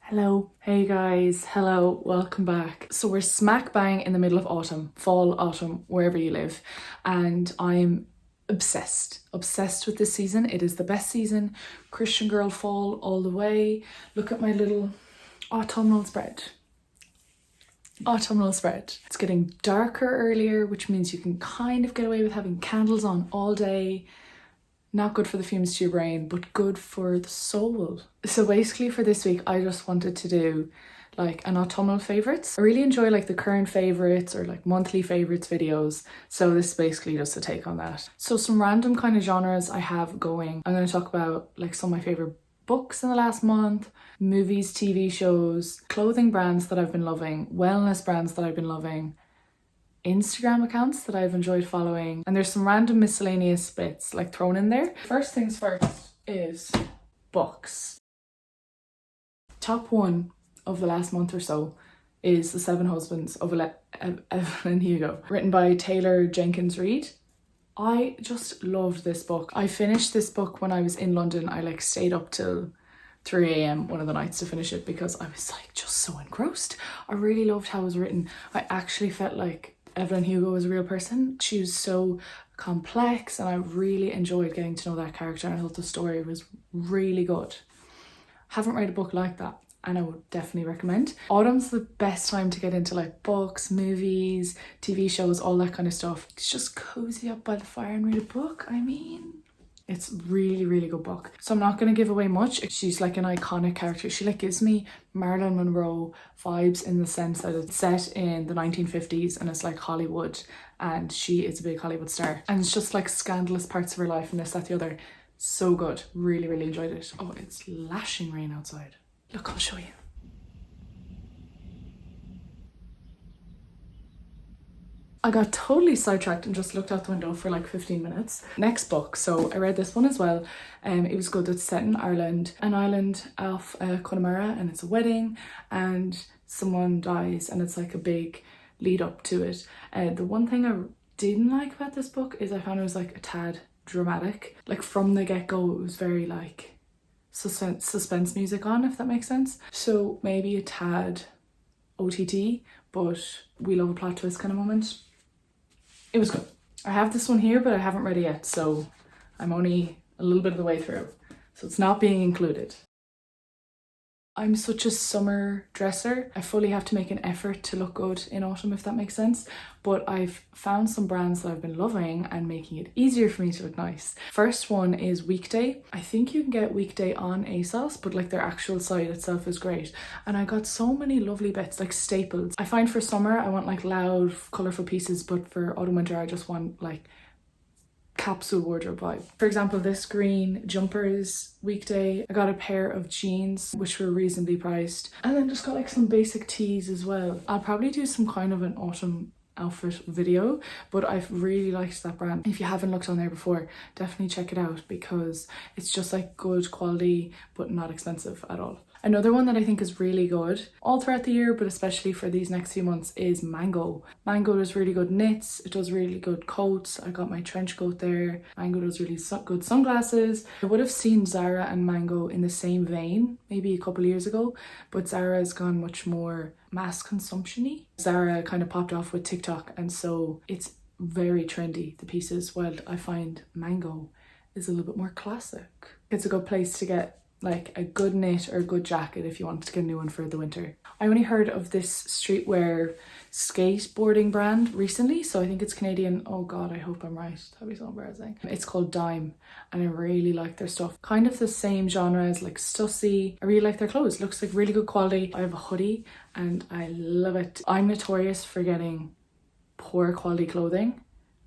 Hello. Hey guys, hello, welcome back. So we're smack bang in the middle of autumn, fall, autumn, wherever you live, and I'm obsessed with this season. It is the best season. Christian girl fall all the way. Look at my little autumnal spread. It's getting darker earlier, which means you can kind of get away with having candles on all day. Not good for the fumes to your brain, but good for the soul. So basically for this week, I just wanted to do like an autumnal favourites. I really enjoy like the current favourites or like monthly favourites videos. So this is basically just a take on that. So some random kind of genres I have going. I'm going to talk about like some of my favourite books in the last month, movies, TV shows, clothing brands that I've been loving, wellness brands that I've been loving, Instagram accounts that I've enjoyed following, and there's some random miscellaneous bits like thrown in there. First things first is books. Top one of the last month or so is The Seven Husbands of Evelyn Hugo, written by Taylor Jenkins Reid. I just loved this book. I finished this book when I was in London. I like stayed up till 3 a.m. one of the nights to finish it because I was like just so engrossed. I really loved how it was written. I actually felt like Evelyn Hugo was a real person. She was so complex and I really enjoyed getting to know that character, and I thought the story was really good. Haven't read a book like that and I would definitely recommend. Autumn's the best time to get into like books, movies, TV shows, all that kind of stuff. It's just cozy up by the fire and read a book. I mean, it's really good book. So I'm not going to give away much. She's like an iconic character. She like gives me Marilyn Monroe vibes in the sense that it's set in the 1950s and it's like Hollywood, and she is a big Hollywood star. And it's just like scandalous parts of her life and this, that, the other. So good. Really enjoyed it. Oh, it's lashing rain outside. Look, I'll show you. I got totally sidetracked and just looked out the window for like 15 minutes. Next book, so I read this one as well. It was good. It's set in Ireland, an island off Connemara, and it's a wedding and someone dies and it's like a big lead up to it. The one thing I didn't like about this book is I found it was like a tad dramatic. Like from the get-go it was very like suspense music on, if that makes sense. So maybe a tad OTT, but we love a plot twist kind of moment. It was good. I have this one here, but I haven't read it yet, so I'm only a little bit of the way through. So it's not being included. I'm such a summer dresser. I fully have to make an effort to look good in autumn, if that makes sense. But I've found some brands that I've been loving and making it easier for me to look nice. First one is Weekday. I think you can get Weekday on ASOS, but like their actual site itself is great. And I got so many lovely bits, like staples. I find for summer, I want like loud, colourful pieces, but for autumn, winter, I just want like capsule wardrobe vibe. For example, this green jumper is Weekday. I got a pair of jeans which were reasonably priced, and then just got like some basic tees as well. I'll probably do some kind of an autumn outfit video, but I've really liked that brand. If you haven't looked on there before, definitely check it out because it's just like good quality but not expensive at all. Another one that I think is really good all throughout the year, but especially for these next few months, is Mango. Mango does really good knits, it does really good coats. I got my trench coat there. Mango does really good sunglasses. I would have seen Zara and Mango in the same vein maybe a couple of years ago, but Zara has gone much more mass consumption-y. Zara kind of popped off with TikTok, and so it's very trendy, the pieces, while I find Mango is a little bit more classic. It's a good place to get like a good knit or a good jacket if you want to get a new one for the winter. I only heard of this streetwear skateboarding brand recently, so I think it's Canadian. Oh god, I hope I'm right. That'd be so embarrassing. It's called Dime, and I really like their stuff. Kind of the same genre as like Stussy. I really like their clothes. Looks like really good quality. I have a hoodie and I love it. I'm notorious for getting poor quality clothing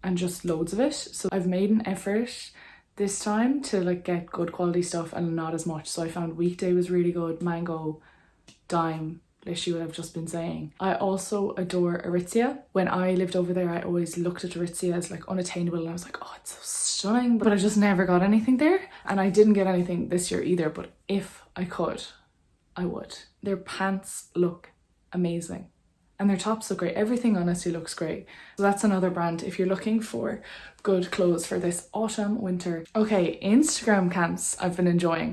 and just loads of it, so I've made an effort this time to like get good quality stuff and not as much. So I found Weekday was really good, Mango, Dime, literally what I've just been saying. I also adore Aritzia. When I lived over there, I always looked at Aritzia as like unattainable and I was like, oh, it's so stunning, but I just never got anything there. And I didn't get anything this year either, but if I could, I would. Their pants look amazing. And their tops look great. Everything honestly looks great. So that's another brand if you're looking for good clothes for this autumn, winter. Okay, Instagram camps I've been enjoying.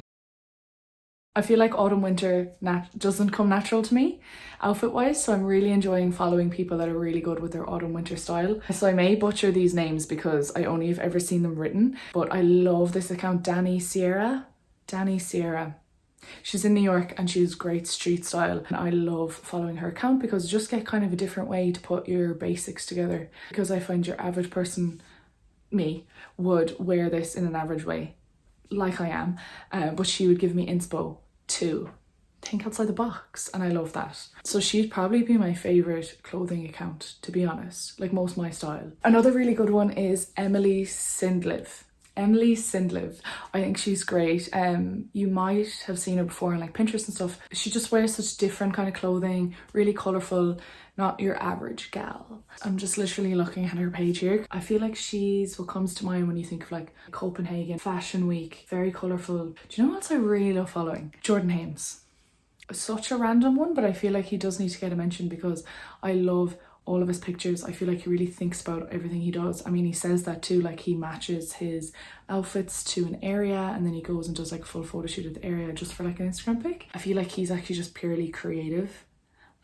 I feel like autumn winter doesn't come natural to me outfit wise, so I'm really enjoying following people that are really good with their autumn winter style. So I may butcher these names because I only have ever seen them written, but I love this account, Danny Sierra. She's in New York and she has great street style, and I love following her account because you just get kind of a different way to put your basics together, because I find your average person, me, would wear this in an average way like I am, but she would give me inspo to think outside the box, and I love that. So she'd probably be my favorite clothing account, to be honest, like most my style. Another really good one is Emily Sindlev. I think she's great. You might have seen her before on like Pinterest and stuff. She just wears such different kind of clothing, really colourful, not your average gal. I'm just literally looking at her page here. I feel like she's what comes to mind when you think of like Copenhagen Fashion Week, very colourful. Do you know what else I really love following? Jordan Hames. Such a random one, but I feel like he does need to get a mention because I love all of his pictures. I feel like he really thinks about everything he does. I mean, he says that too, like he matches his outfits to an area and then he goes and does like a full photo shoot of the area just for like an Instagram pic. I feel like he's actually just purely creative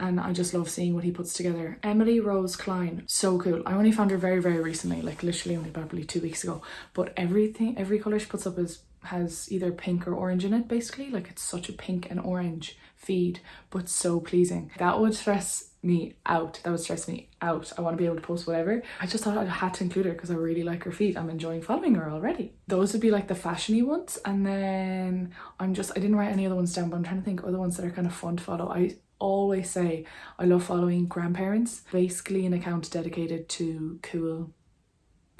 and I just love seeing what he puts together. Emily Rose Klein, so cool. I only found her very, very recently, like literally only probably 2 weeks ago, but every colour she puts up has either pink or orange in it, basically. Like it's such a pink and orange feed, but so pleasing. That would stress me out. I want to be able to post whatever. I just thought I had to include her because I really like her feed. I'm enjoying following her already. Those would be like the fashion-y ones, and then I didn't write any other ones down, but I'm trying to think of other ones that are kind of fun to follow. I always say I love following grandparents, basically an account dedicated to cool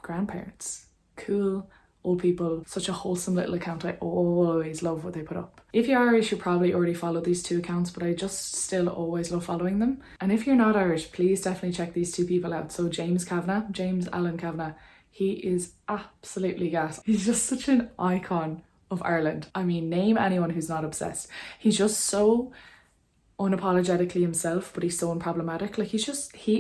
grandparents, cool old people. Such a wholesome little account. I always love what they put up. If you're Irish, you probably already follow these two accounts, but I just still always love following them. And if you're not Irish, please definitely check these two people out. So James Allen Kavanagh, he is absolutely gas. He's just such an icon of Ireland. I mean, name anyone who's not obsessed. He's just so unapologetically himself, but he's so unproblematic. Like he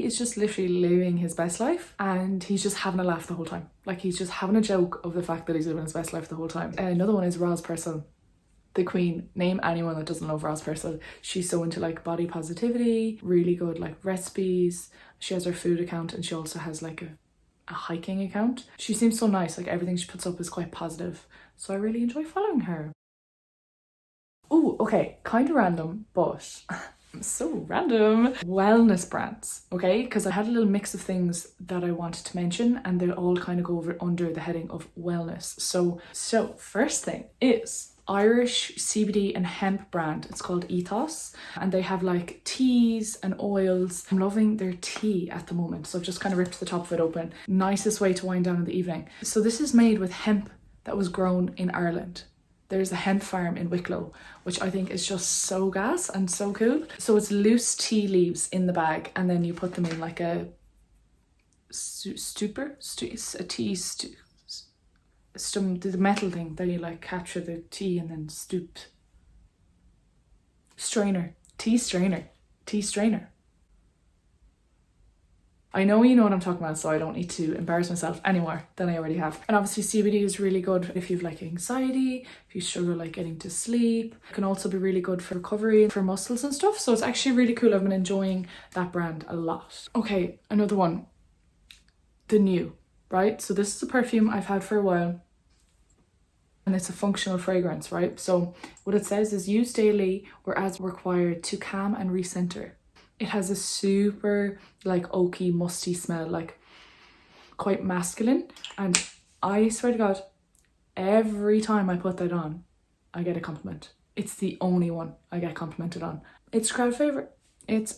is just literally living his best life, and he's just having a laugh the whole time. Like he's just having a joke of the fact that he's living his best life the whole time. Another one is Roz Purcell, the queen. Name anyone that doesn't love Roz Purcell. She's so into like body positivity, really good like recipes. She has her food account and she also has like a hiking account. She seems so nice. Like everything she puts up is quite positive, so I really enjoy following her. Oh, okay, kind of random, but so random. Wellness brands, okay? Because I had a little mix of things that I wanted to mention and they all kind of go over under the heading of wellness. So first thing is Irish CBD and hemp brand. It's called Ethos, and they have like teas and oils. I'm loving their tea at the moment, so I've just kind of ripped the top of it open. Nicest way to wind down in the evening. So this is made with hemp that was grown in Ireland. There's a hemp farm in Wicklow, which I think is just so gas and so cool. So it's loose tea leaves in the bag, and then you put them in like a the metal thing that you like capture the tea and then tea strainer. I know you know what I'm talking about, so I don't need to embarrass myself any more than I already have. And obviously CBD is really good if you've like anxiety, if you struggle like getting to sleep. It can also be really good for recovery, for muscles and stuff. So it's actually really cool. I've been enjoying that brand a lot. Okay, another one. The Nue, right? So this is a perfume I've had for a while, and it's a functional fragrance, right? So what it says is use daily or as required to calm and recenter. It has a super like oaky, musty smell, like quite masculine. And I swear to God, every time I put that on, I get a compliment. It's the only one I get complimented on. It's a crowd favorite. It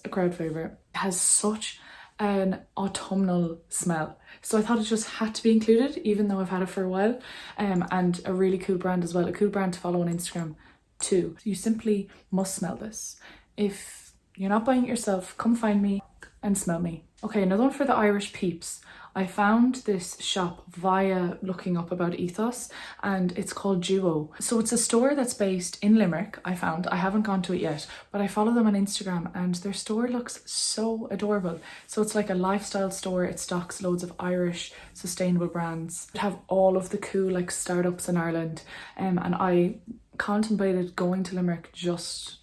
has such an autumnal smell. So I thought it just had to be included, even though I've had it for a while. And a really cool brand as well. A cool brand to follow on Instagram too. You simply must smell this. If you're not buying it yourself, come find me and smell me. Okay, another one for the Irish peeps. I found this shop via looking up about Ethos, and it's called Duo. So it's a store that's based in Limerick, I haven't gone to it yet, but I follow them on Instagram and their store looks so adorable. So it's like a lifestyle store. It stocks loads of Irish sustainable brands. It have all of the cool like startups in Ireland, and I contemplated going to Limerick just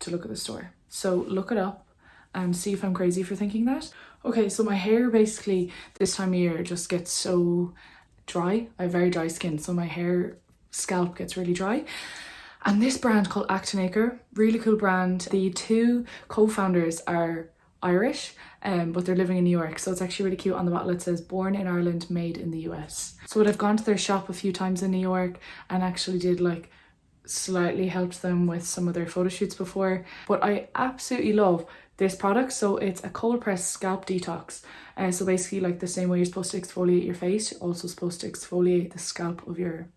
to look at the store. So look it up and see if I'm crazy for thinking that. Okay, so my hair basically this time of year just gets so dry. I have very dry skin, so my hair scalp gets really dry. And this brand called Act+Acre, really cool brand. The two co-founders are Irish, but they're living in New York. So it's actually really cute. On the bottle it says born in Ireland, made in the US. So I've gone to their shop a few times in New York and actually did like slightly helped them with some of their photo shoots before. But I absolutely love this product. So it's a cold press scalp detox. So basically like the same way you're supposed to exfoliate your face, you're also supposed to exfoliate the scalp of your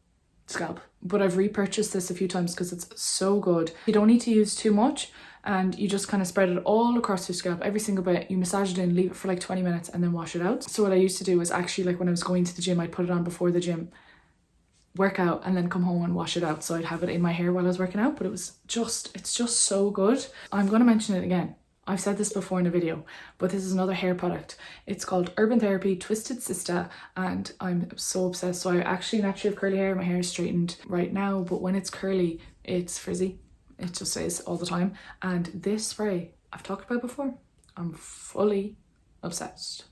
scalp. But I've repurchased this a few times because it's so good. You don't need to use too much and you just kind of spread it all across your scalp, every single bit. You massage it in, leave it for like 20 minutes and then wash it out. So what I used to do was actually like when I was going to the gym, I'd put it on before the gym, work out and then come home and wash it out. So I'd have it in my hair while I was working out, but it's just so good. I'm going to mention it again. I've said this before in a video, but this is another hair product. It's called Urban Therapy Twisted Sister and I'm so obsessed. So I actually naturally have curly hair. My hair is straightened right now, but when it's curly, it's frizzy. It just is all the time. And this spray I've talked about before, I'm fully obsessed.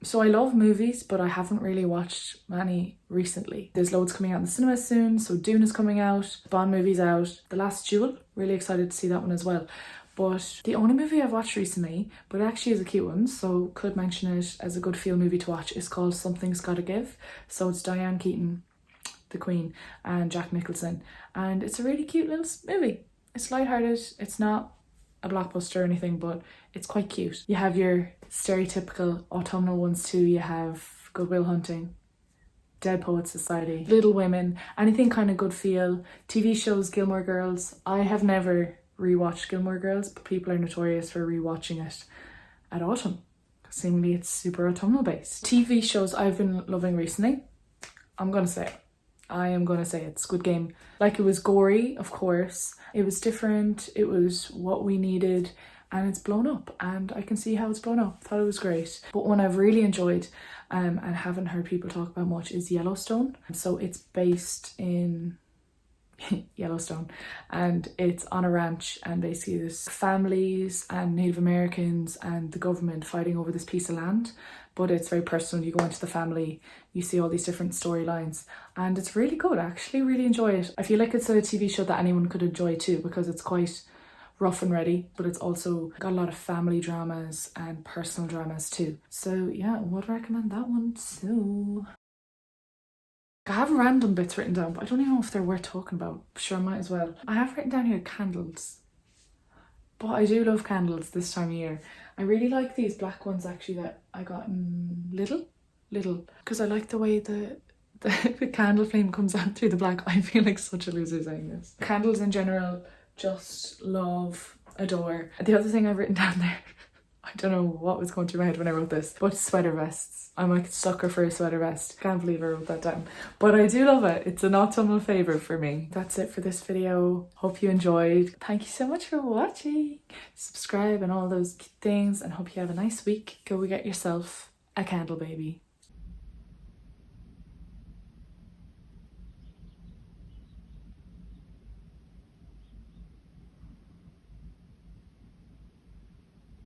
So I love movies, but I haven't really watched many recently. There's loads coming out in the cinema soon. So Dune is coming out, Bond movie's out, The Last Duel, really excited to see that one as well. But the only movie I've watched recently, but it actually is a cute one, so could mention it as a good feel movie to watch, is called Something's Gotta Give. So it's Diane Keaton, the Queen, and Jack Nicholson. And it's a really cute little movie. It's lighthearted, it's not a blockbuster or anything, but it's quite cute. You have your stereotypical autumnal ones too. You have Good Will Hunting, Dead Poets Society, Little Women, anything kind of good feel. TV shows, Gilmore Girls. I have never rewatched Gilmore Girls, but people are notorious for rewatching it at autumn. Seemingly it's super autumnal based. TV shows I've been loving recently, I'm gonna say it. I am gonna say it. Squid Game. Like, it was gory, of course. It was different. It was what we needed, and it's blown up. And I can see how it's blown up. Thought it was great. But one I've really enjoyed, and haven't heard people talk about much, is Yellowstone. So it's based in Yellowstone, and it's on a ranch, and basically there's families and Native Americans and the government fighting over this piece of land. But it's very personal. You go into the family, you see all these different storylines, and it's really good. I actually really enjoy it. I feel like it's a TV show that anyone could enjoy too, because it's quite rough and ready, but it's also got a lot of family dramas and personal dramas too. So yeah, would recommend that one too. I have random bits written down, but I don't even know if they're worth talking about. Sure, might as well. I have written down here candles, but I do love candles this time of year. I really like these black ones actually that I got in Lidl, because I like the way the candle flame comes out through the black. I feel like such a loser saying this. Candles in general, just love, adore. The other thing I've written down there, I don't know what was going through my head when I wrote this, but sweater vests. I'm like a sucker for a sweater vest. Can't believe I wrote that down. But I do love it. It's an autumnal favourite for me. That's it for this video. Hope you enjoyed. Thank you so much for watching. Subscribe and all those things, and hope you have a nice week. Go get yourself a candle, baby.